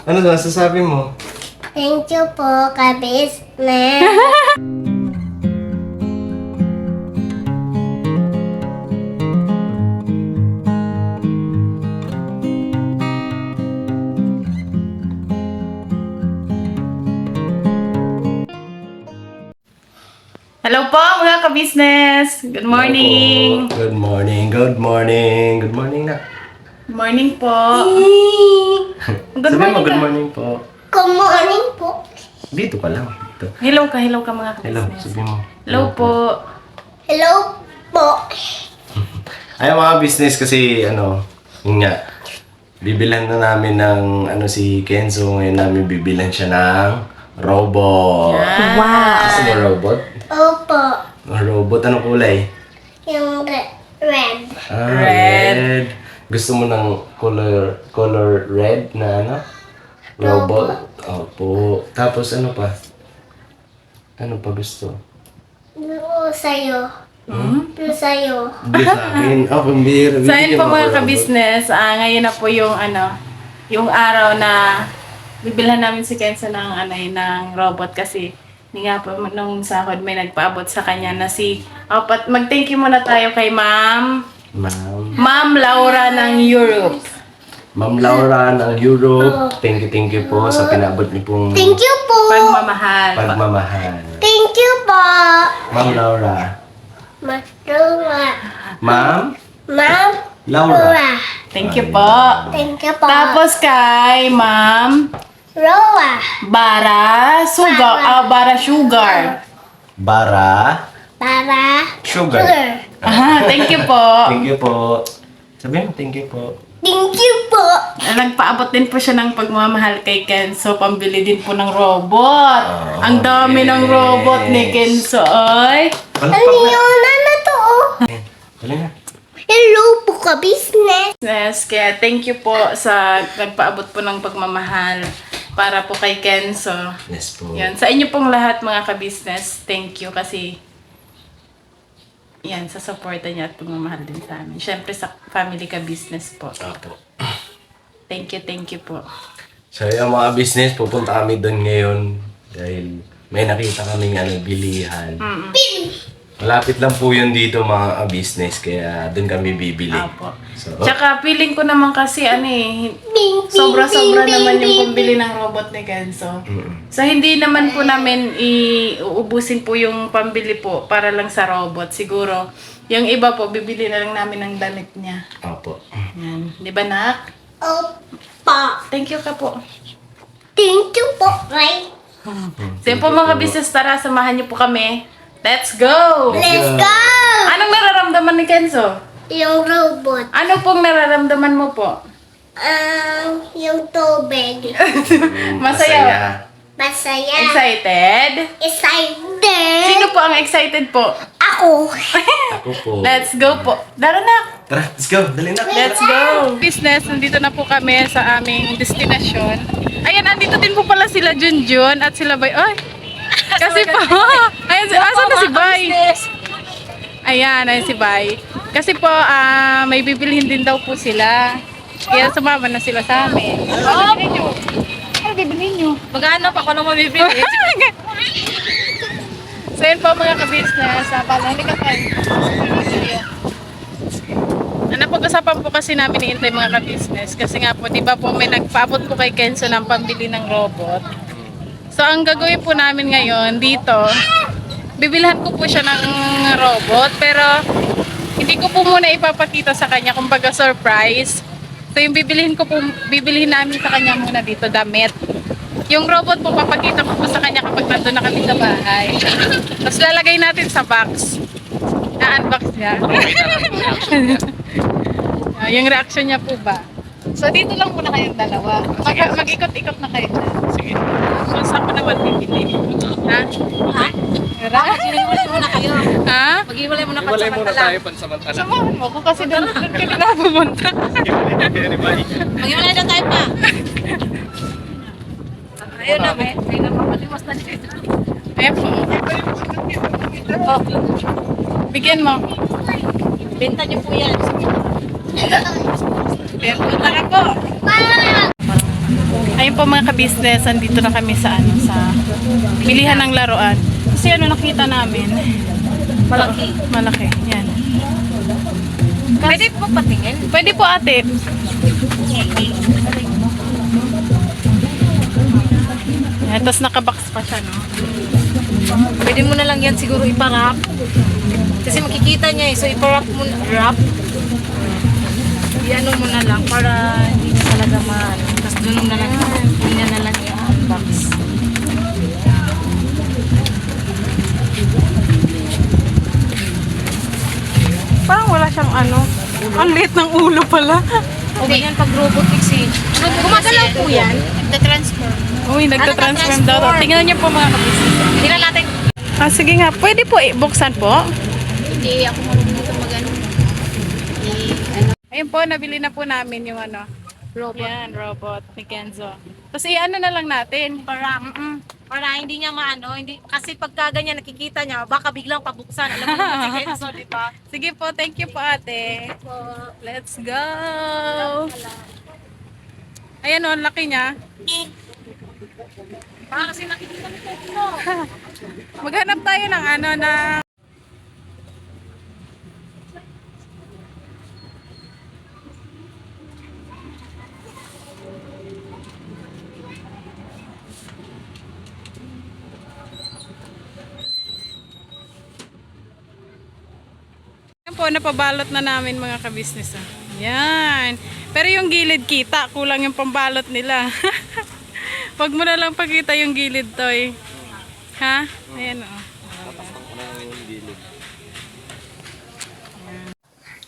Ano masasabi mo? Thank you po, ka-business. Hello po mga ka-business! Good morning! Good morning, good morning. Good morning na. Good morning po! Good Sabi mo, morning good ka. morning po. Good morning po. Dito ka lang. Dito. Hello ka mga Hello, ka-business. sabi mo. Hello po! Hello po. Ay, mga business kasi, yun nga, bibilhan na namin ng, si Kenzo. Ngayon namin bibilhan siya ng robot. Wow! Gusto mo robot? Opo. Robot, anong kulay? Yung red. Red. Gusto mo ng color red na robot? Opo. Tapos ano pa? Ano pa gusto? Ano sa'yo? Ano sa'yo? Hindi sa akin. Oh, pambira. So ayun po Bibigyan mo mga ako ka-business, ngayon na po yung yung araw na bibilhan namin si Kenzo ng robot kasi hindi nga po nung sahod may nagpaabot sa kanya na mag-thank you muna tayo kay Ma'am Laura ng Europe. Ma'am Laura ng Europe. Thank you po sa pinabot niyo pong Thank you po. Pagmamahal. pagmamahal. Thank you po. Ma'am Laura. Laura. Ma'am Ma'am Laura. Laura. Thank you po. Thank you po. Tapos kay Ma'am Laura. Bara Sugar. Bara Sugar. Bara. Para. Sugar. Thank you po. Thank you po. Sabihin mo, thank you po. Thank you po. Nagpaabot din po siya ng pagmamahal kay Kenzo. Pambili din po ng robot. Ang dami ng yes. robot ni Kenzo. Ay. Ano yun? Ano to? Dali na. Hello po, ka-business. Yes, kaya thank you po sa nagpaabot po ng pagmamahal para po kay Kenzo. Yes po. Yan. Sa inyo pong lahat mga ka-business, thank you kasi yan, sa suporta niya at pagmamahal din sa amin. Siyempre sa family ka-business po. Opo. Thank you po. So yung mga business, pupunta kami doon ngayon dahil may nakita kaming bilihan. Malapit lang po yun dito mga business, kaya doon kami bibili. Apo. So, Tsaka feeling ko naman kasi sobra-sobra naman yung pambili ng robot ni Kenzo. So hindi naman po namin uubusin po yung pambili po para lang sa robot. Siguro yung iba po bibili na lang namin ng damit niya. Opo. Yan. Di ba nak? Opa. Thank you ka po. Thank you po, right? So yun po mga business, tara samahan niyo po kami. Let's go! Let's go! Anong nararamdaman ni Kenzo? Yung robot. Ano pong nararamdaman mo po? Yung tubig. Masaya. Masaya. Excited? Excited. Sino po ang excited po? Ako. Ako po. Let's go po. Dara na! Tara, let's go. Dali na. Let's go! Business, nandito na po kami sa aming destinasyon. Ayan, andito din po pala sila Junjun at sila Bay. Ay! Kasi po, ayan, asan na si Bay? Ayan, ayan si Bay. Kasi po, may bibilhin din daw po sila. Kaya sumama na sila sa amin. Ano bibilhin nyo? Ano bibilhin nyo? Magkano pa kung ano mabibili? So yun po mga ka-business, halika tayo. Napag-usapan po kasi namin ni Intay mga ka-business kasi nga po, di ba po may nagpaabot po kay Kenzo ng pambili ng robot. So ang gagawin po namin ngayon dito, bibilhan ko po siya ng robot pero hindi ko po muna ipapakita sa kanya kumbaga surprise. So yung bibilhin namin sa kanya muna dito damit. Yung robot po papakita ko po sa kanya kapag nandun na kami sa bahay. Tapos lalagay natin sa box. Na-unbox niya. Yung reaction niya po ba? So dito lang muna kayong dalawa. Mag-ikot-ikot na kayo. Sige. So saan ko naman bibili? Ha? Ha? Mag-iwalay muna kayo. Ha? Mag-iwalay muna Wala muna pansamantala. tayo pansamantala. Samahan mo ko kasi doon ka na pumunta. Mag-iwalay na tayo pa. Ayun na, may napapaliwas na dito. Ayan po. Bigyan mo. Benta niyo po yan. Ayan po. Tara po. Ayun po po mga ka-business, andito na kami sa sa bilihan ng laruan. Kasi ano nakita namin? Malaki. Malaki. Yan. Pwede po patingin. Pwede po ate. Yan, tapos nakabox pa siya, no? Pwede mo na lang yan siguro iparap. Kasi makikita niya eh. So iparap mo na. Wrap. I-ano mo na lang para hindi na talaga maano. Tapos doon mo na lang. Hindi na lang i-unbox. Parang wala siyang ano. Ang liit ng ulo pala. O ganyan pag robotics eh. Gumagalaw po yan. Nagta-transfer. Uy, nagtatransform daw. Tingnan niyo po mga ka-business. Tira natin. Sige nga, pwede po buksan po. Hindi ako marunong sa mag-ano. Ayun po, nabili na po namin yung ano. Robot. Yan, robot ni Kenzo. Tapos i-ano na lang natin. Para hindi niya maano, hindi kasi pagka ganyan nakikita niya, baka biglang pabuksan. Alam mo naman si Kenzo, di ba? Sige po, thank you po ate. Let's go! Ayan o, ang laki niya. Baka kasi nakikita ni Kenzo. Maghanap tayo ng ano na... Yan po, napabalot na namin mga kabisnes. Yan. Pero yung gilid kita, kulang yung pambalot nila. Wag mo na lang pakita yung gilid, Toy. Ha? Ayan o.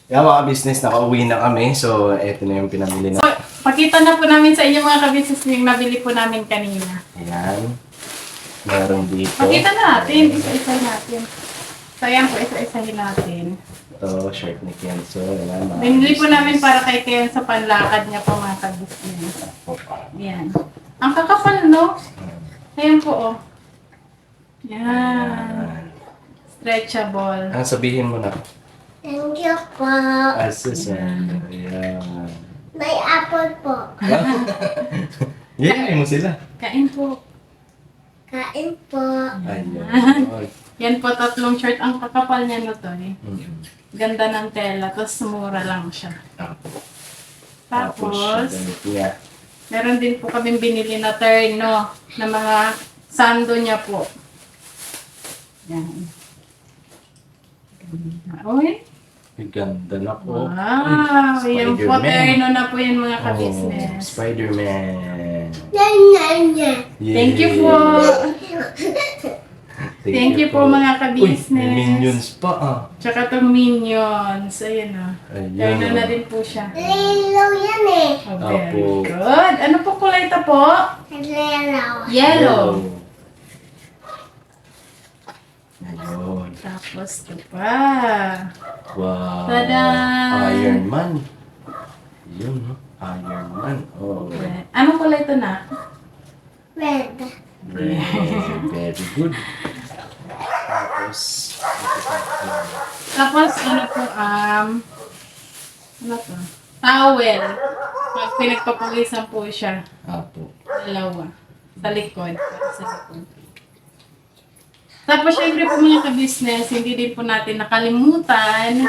Kaya mga business, nakauwi na kami. So, eto na yung pinamili na. So, pakita na po namin sa inyo mga kabisnes yung nabili po namin kanina. Ayan. Meron dito. Pakita natin, isa-isa natin. So, ayan po, isa-isahin natin. Ito, shirt ni Kenzo. Ayan, mga Binili po business. namin para kay Ken sa panlakad niya po mga kabisnes. Ayan. Ang kakapal, no? Ayan po, oh. Yan. Stretchable. Ang sabihin mo na. Thank you po. Asusan. Ayan. May apple po. Yeah, mo sila. Kain po. Kain po. Ayan. Yan po, tatlong shirt. Ang kakapal niya no to eh. Mm. Ganda ng tela, tapos mura lang siya. Tapos, ganito niya. meron din po kaming binili na terno na mga sando niya po. Yan. Uy. Ang ganda na po. Wow! Yan po, Spider-Man. terno na po yan mga Oh, ka-business. Spider-Man. Yan, yan, yan. Thank you po. Thank you po mga Uy, ka-business. may minions pa ah. Tsaka itong Minions. Ayan o. Ayan. Terno na din po siya. Lilo yan eh. Oh, very Apo. good. Ano po kulay ito po? Lilo. Yellow. Ayun. Tapos ito pa. Wow. Tada! Iron Man. Yun, no? Iron Man. Oh. Anong kulay ito na? Red. Very, very good. Tapos, ito pa. Tapos ano po, ano to? Towel. Pag pinagpapawisan po siya. Apo. Dalawa. Sa likod. Sa likod. Tapos syempre po mga ka-business, hindi din po natin nakalimutan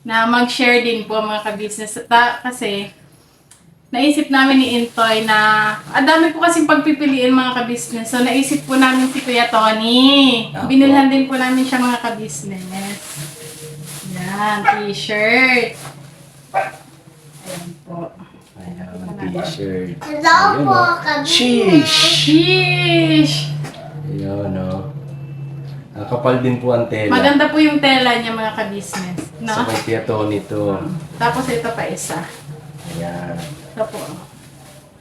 na mag-share din po mga ka-business. Kasi naisip namin ni Intoy na ang dami po kasing pagpipiliin mga ka-business. So naisip po namin si Kuya Tony. Apo. Binilhan din po namin siya mga ka-business. Yan, t-shirt. Ayan po. Ayan, t-shirt. Hello Ayun, po, oh. kabibig. Sheesh! Sheesh! Ayun, no? Nakapal din po ang tela. Maganda po yung tela niya mga ka-business. No? Sa kay Tia Tony to. Tapos ito pa isa. Ayan. Ito po.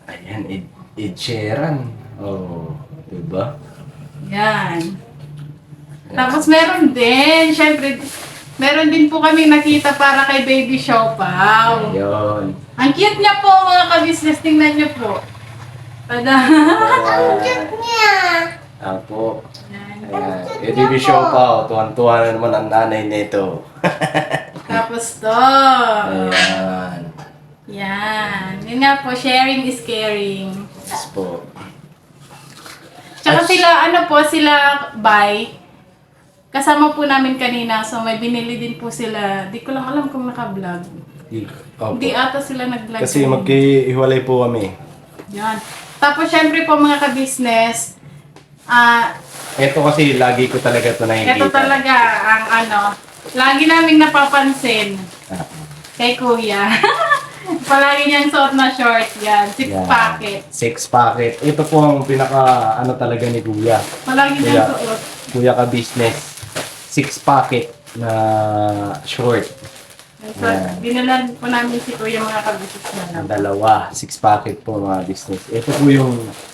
Ayan, Ed Sheeran. Oh, diba? Yan. Tapos meron din, syempre, meron din po kami nakita para kay Baby Siopaw. Ayun. Ang cute niya po mga ka-business, tingnan niyo po. Tada! Ang cute niya. Apo. Yan. Ayan. Eh, Baby Siopaw. Tuwan-tuwa na naman ang nanay nito. Tapos to. Ayan. Yan. Yun nga po, sharing is caring. Yes po. Tsaka sila, ano po, sila Bay. Kasama po namin kanina, so may binili din po sila. Di ko lang alam kung naka-vlog. Opo. Hindi ata sila nag-vlog. Kasi maghihiwalay po kami. Yan. Tapos syempre po mga ka-business, Ito kasi lagi ko talaga ito nakikita. ito talaga ang ano, lagi naming napapansin Ah, kay Kuya. Palagi niyang suot na short yan, 6 yan. pocket. 6 packet. Ito po ang pinaka ano talaga ni Kuya. Palagi Kuya. niyang suot. Kuya ka business. 6 packet na short. So, dinalan po namin si Kuya mga ka-business na Ang dalawa. 6 packet po mga business. Ito po yung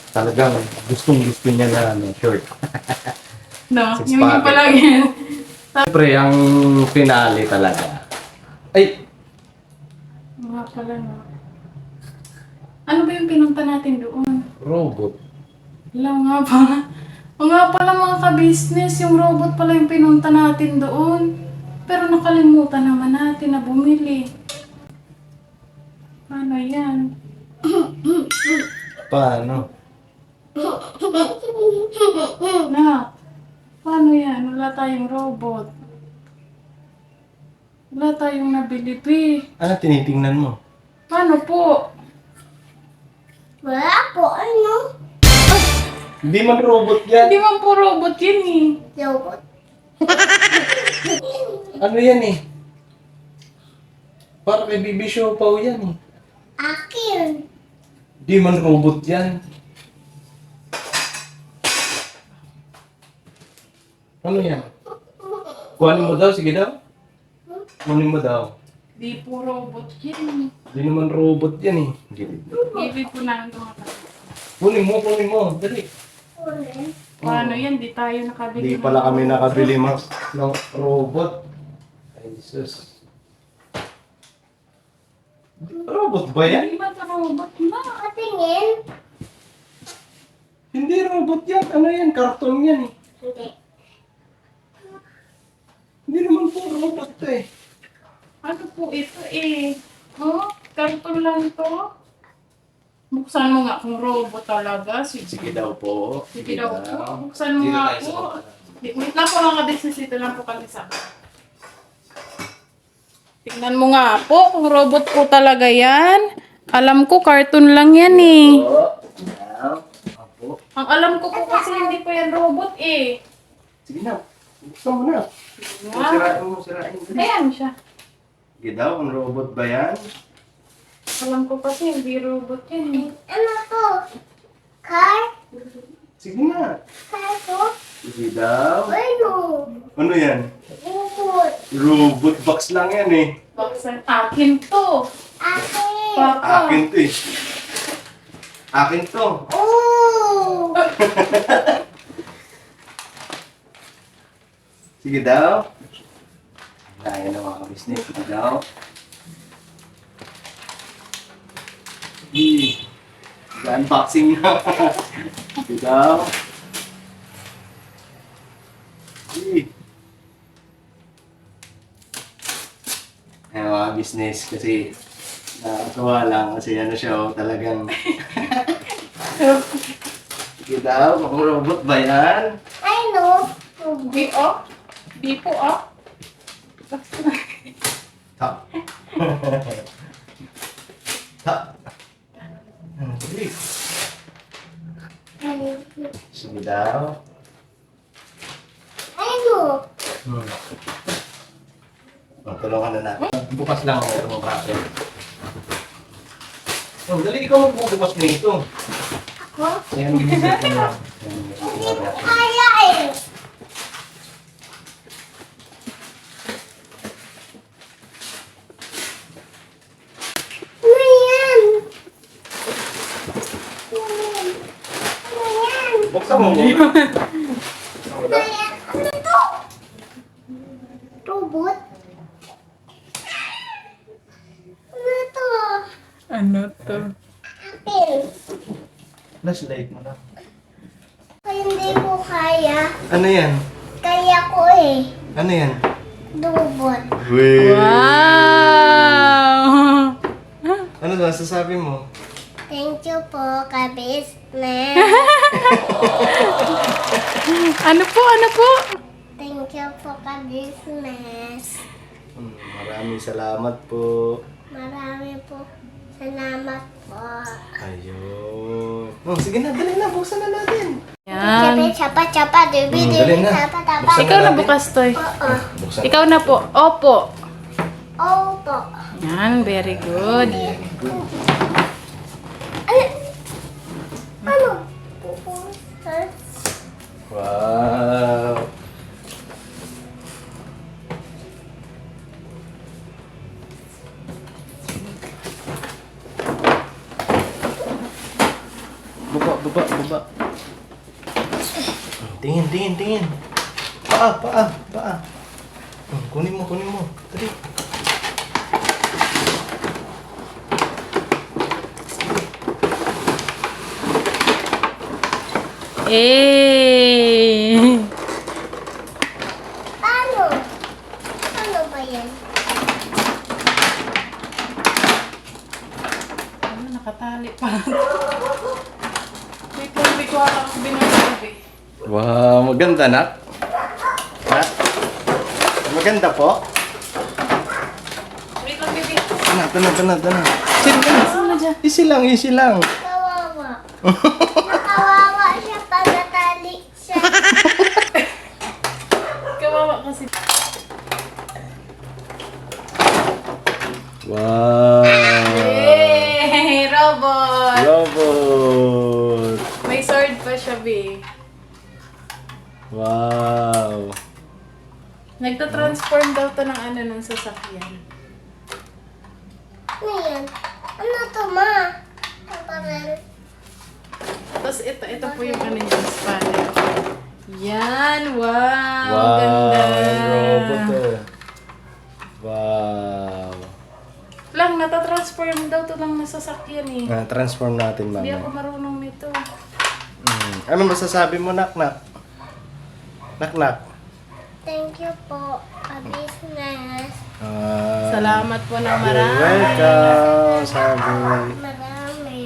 talagang gustong-gusto niya na ano, short. No, 6 yung pocket. palagi. Siyempre, ang finale talaga. Ay! Nga pala no. Ano ba yung pinunta natin doon? Robot. Wala nga pala. O nga pala mga ka-business, yung robot pala yung pinunta natin doon. Pero nakalimutan naman natin na bumili. Paano yan? Paano? Na, paano yan? Wala tayong robot. Wala tayong nabili, Pi. Ano tinitingnan mo? Paano po? Wala po, ano? Hindi man robot yan. Hindi man po robot yun eh. Robot. Ano yan eh? Para kay Bibi Siopaw yan eh. Akin. Di man robot yan. Ano yan? Kuhanin mo daw, sige daw. Kuhanin mo daw. Di po robot yun Di naman robot yan eh. eh. Bibig po namin ito mga kapatid. Kunin mo. Dali. Ulit. Paano yan? Di tayo nakabili. Di ng pala kami robot. nakabili ng robot. Ay, sus. Robot ba yan? Hindi ba ito robot? Ma, Patingin. Hindi robot yan. Ano yan? Karton yan eh. Hindi. Hindi naman po robot to eh. ano po ito eh? Oh, karton lang to. Buksan mo nga kung robot talaga. Sige daw po. Sige daw po. Buksan mo Dito nga tayo sa po. baba. Wait lang po mga business, dito lang po kami sa. Tingnan mo nga po kung robot po talaga yan. Alam ko cartoon lang yan eh. Apo. Ang alam ko po kasi hindi pa yan robot eh. Sige na. Buksan mo na. Wow. Sirain mo. Ayan siya. Sige daw, ang robot ba yan? Alam ko kasi hindi robot yan eh. Ano to? Car? Sige na. Car to? Sige daw. Ano? Ano yan? Robot. Robot box lang yan eh. Baksan akin to. Akin. Papa. Akin to eh. Akin to. Oh! Sige daw. Ayan na mga kabisnes. Sige daw. Unboxing na. Sige daw. Ayan mga business kasi nakakatawa lang kasi ano siya oh, talagang sige daw, kung robot ba yan? I know. Di oh. Di po oh. Ta. Ta. Sige. Sige daw. I know. Tulungan na natin. Bukas lang ako itong bracket. Oh, dali ikaw magbubukas nito. Ako? Ayan, gigisip ko na. Hindi ko kaya eh. Ano yan? Ano yan? Buksan mo muna. Ano yan? Ano to? Robot? Ano to? Ano to? Apple. Flashlight mo na. Hindi ko kaya. Ano yan? Kaya ko eh. Ano yan? Robot. Wow! Ano ba sasabi mo? Thank you po, ka-business. Ano po? Ano po? Thank you po, ka-business. Maraming salamat po. Marami po. Salamat po. Ayun. Oh, sige na, dali na. Buksan na natin. Yan. Chapa, dubi, dali na. tapa. Buksan Ikaw na natin. bukas, Toy. Oo. Buksan. Ikaw na po. Opo. Opo. Yan, very good. Ano? Pupunta. Wow. Baba. Tingin. Paa. Kunin mo. Dali. Eh. Paano? Ano ba yan? Ano, nakatali pa. Wait lang, hindi ko alam kung binasabi. Wow, maganda nak. Nak? Maganda po. Wait lang, baby. Tana. Sino na dyan? Easy lang. Kawawa. Nakawawa siya pag natali siya. Kawawa kasi. Wow. Yay! Robot! Robot. May sword pa siya, B. Wow. Nagtatransform daw to ng ng sasakyan. Ano yan? Ano to, ma? Parang Tapos ito po yung niya, spanner. Yan! Wow! Wow. Ganda! Robot eh. Wow. Lang, natatransform daw to ng nasasakyan eh. Transform natin, Hindi ako mama. marunong nito. Ano masasabi mo, nak? Nak. thank you po, ka-business. Salamat po ng You're marami. welcome, sabi. Marami.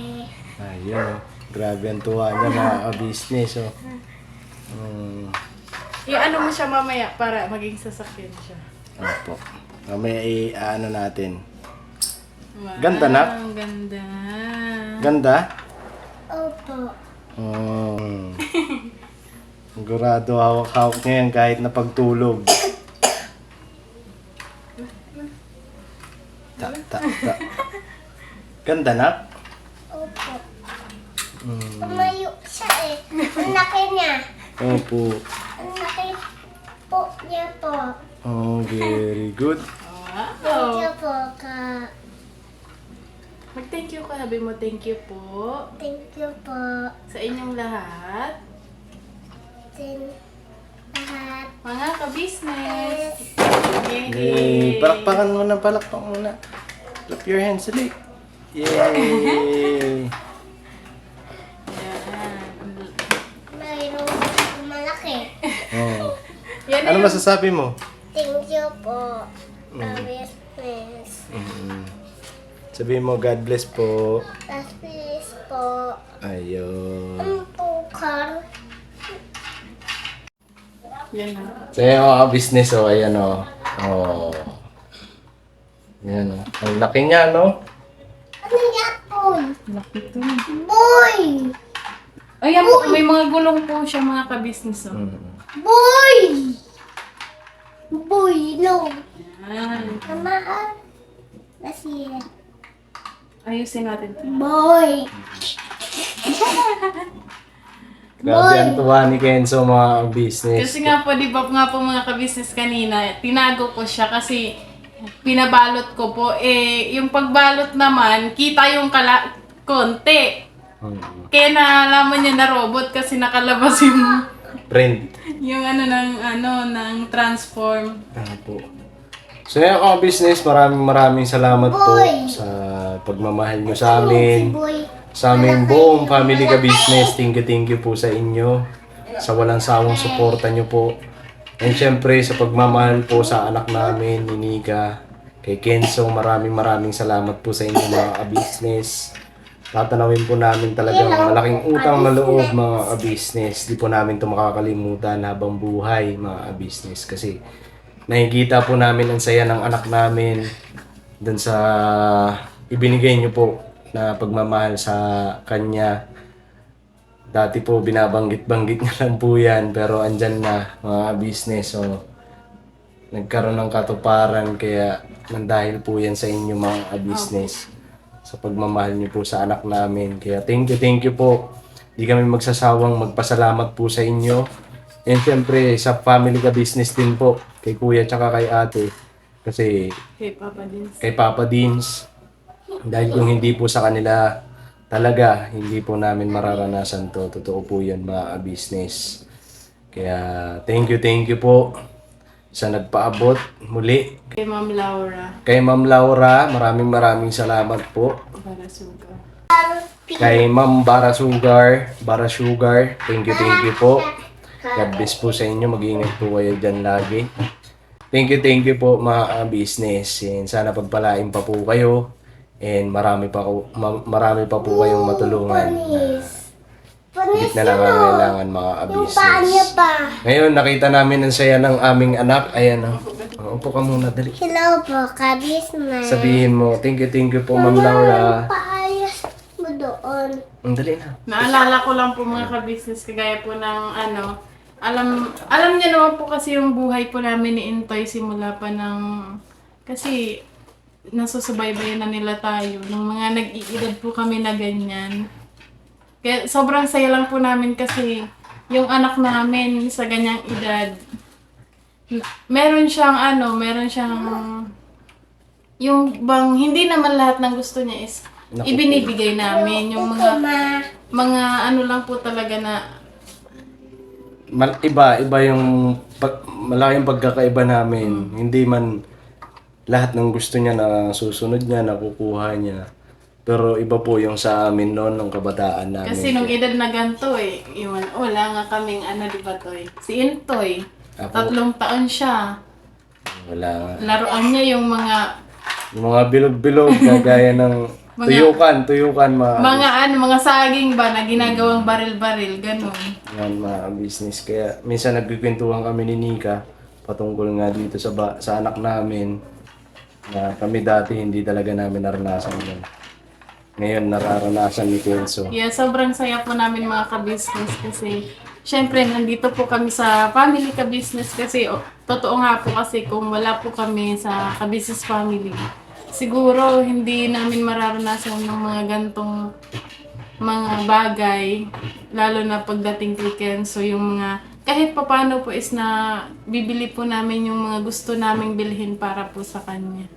Ayun, oh. Grabe ang tuwa niya, mga business, oh. I-ano mo siya mamaya para maging sasakyan siya. Opo. Mamaya i-ano natin. Wow, Ganda, nak? Ang ganda. Ganda? Opo. Sigurado hawak-hawak niya yan kahit na pagtulog. Ta. Ganda na? Opo. Tumayo siya eh. Ang laki niya. Opo. Ang laki po niya po. Oh, very good. Thank Wow. you po, ka. Mag-thank you ka. Sabi mo thank you po Thank you po. sa inyong lahat. Din lahat. Mga ka-business. Yay! Palakpakan muna. Clap your hands ulit. Yay! Yan. Mayroong malaki. Oh. Yan na Ano yung- masasabi mo? Thank you po, ka-business. Sabihin mo, God bless po. Last please po. Ayun. Ang pukar. Yan na. So, yung mga business, oh, ayan, oh. Oh. Yan, oh. Ang laki niya, no? Ano yan po? Laki to. Boy! Ayan, may mga gulong po siya mga ka-business. Oh. Boy! Boy, no. Yan. Tamaan. Kasi, Ayusin natin. boy. Grabe ang tuwa ni Kenzo, mga business. Kasi nga po, di ba nga po mga ka-business kanina, tinago ko siya kasi pinabalot ko po. Eh, yung pagbalot naman, kita yung konti. Kaya naalaman niya na robot kasi nakalabas yung Print. yung ng transform. Po. So yan mga business, maraming salamat po Boy! sa pagmamahal nyo sa Si amin. boy. Sa aming buong family ka business, thank you po sa inyo. Sa walang sawang suporta nyo po. And syempre sa pagmamahal po sa anak namin, ni Nika, kay Kenzo, maraming salamat po sa inyo mga ka-business. tatanawin po namin talagang malaking utang na loob mga ka-business. Di po namin ito makakalimutan habang buhay mga ka-business. Kasi nakikita po namin ang saya ng anak namin dun sa ibinigay niyo po na pagmamahal sa kanya. Dati po binabanggit-banggit niya lang po yan, pero andyan na mga business. So, nagkaroon ng katuparan, kaya nandahil po yan sa inyo mga business. Sa pagmamahal niyo po sa anak namin. Kaya thank you po. Di kami magsasawang magpasalamat po sa inyo. And syempre, sa family ka business din po, kay kuya tsaka kay ate. Kasi kay Papa Dins. Dahil kung hindi po sa kanila, talaga, hindi po namin mararanasan to. Totoo po yan mga business. Kaya thank you po sa nagpaabot muli. Kay Ma'am Laura. Kay Ma'am Laura, maraming salamat po. Para sugar. Kay Ma'am Bara Sugar, thank you po. God bless po sa inyo, mag-iingat po kayo dyan lagi. Thank you po mga business. And sana pagpalain pa po kayo. And marami pa po kayong matulungan na higit na lang ang kailangan mga business. Ngayon, nakita namin ang saya ng aming anak. Ayan o. Upo ka muna, dali. Hello po, ka-business. Sabihin mo, thank you po Ma'am Laura. Paayos mo doon. Dali na. Naalala ko lang po mga ka-business, kagaya po ng alam niya naman po kasi yung buhay po namin ni Intoy simula pa ng, kasi nasusubaybayan na nila tayo, nung mga nag-iedad po kami na ganyan. Kaya sobrang saya lang po namin kasi yung anak namin sa ganyang edad, meron siyang yung bang hindi naman lahat ng gusto niya is ibinibigay namin yung mga ano lang po talaga na Iba yung malaking pagkakaiba namin. Hindi man lahat ng gusto niya na susunod niya, nakukuha niya. Pero iba po yung sa amin noon, ng kabataan namin. kasi nung edad na ganito wala nga kaming di ba Toy? Si Intoy, Apo. 3 taon siya. Wala nga. Laruan niya yung Yung mga bilog-bilog, kagaya ng tuyukan, mga saging ba na ginagawang baril-baril, ganun. yan, mga business. Kaya minsan nagkikwentuhan kami ni Nika patungkol nga dito sa anak namin na kami dati hindi talaga namin naranasan yun. Ngayon nararanasan ni Kenzo. Yeah, sobrang saya po namin mga ka-business kasi syempre nandito po kami sa family ka-business kasi totoo nga po kasi kung wala po kami sa ka-business family, siguro hindi namin mararanasan ng mga gantong mga bagay, lalo na pagdating kay Kenzo, yung mga kahit papano po is na bibili po namin yung mga gusto naming bilhin para po sa kanya.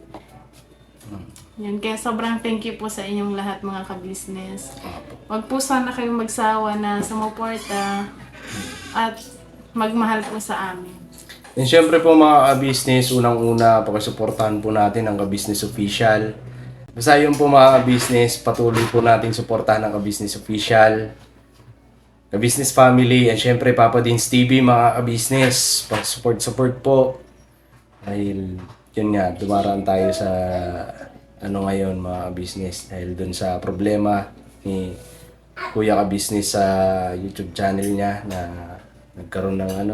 Yan, kaya sobrang thank you po sa inyong lahat mga ka-business. Wag po sana kayong magsawa na sumuporta at magmahal po sa amin. And syempre po mga ka-business, unang-una, pakisuportahan po natin ang ka-business official. Basta yun po mga ka-business, patuloy po natin suportahan ang ka-business official, ka-business family, and syempre Papa Dins TV mga ka-business, pag-support po. Dahil yun nga, dumaraan tayo sa ngayon mga business dahil dun sa problema ni Kuya ka-business sa YouTube channel niya na nagkaroon ng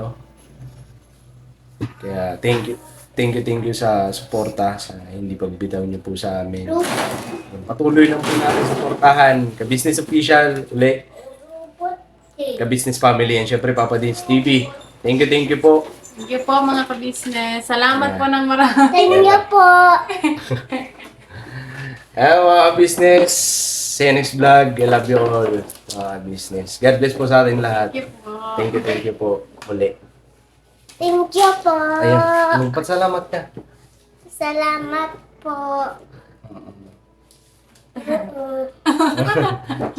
Kaya thank you sa suporta, sa hindi pagbitaw niyo po sa amin. Patuloy lang po natin suportahan ka-business official uli, ka-business family, and syempre Papa Dins TV. Thank you po. Thank you po mga ka-business. Salamat po ng marami. Thank you po. Mga business, see you next vlog. I love you all, mga business. God bless po sa atin lahat. Thank you po. Thank you po. Uli. Thank you po. Ayun, magpasalamat ka. Salamat po.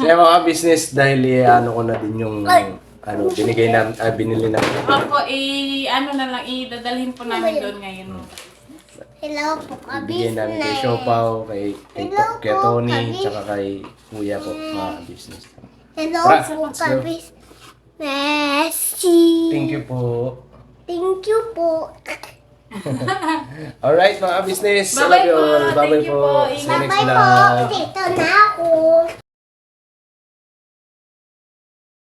Kaya mga business, dahil ko na din yung binili namin. Opo, idadalhin po namin doon ngayon. Hello po, Bigyan namin kay ka-business. Siopaw, kay Hello po, Tony, ka-business. tsaka kay Kuya po, mga business. Hello Tara, po, let's go. ka-business. Thank you po. Thank you po. Alright mga business, I Bye-bye love you po. all. Bye-bye Thank you po. po. See you next Bye po. vlog. Dito na ako.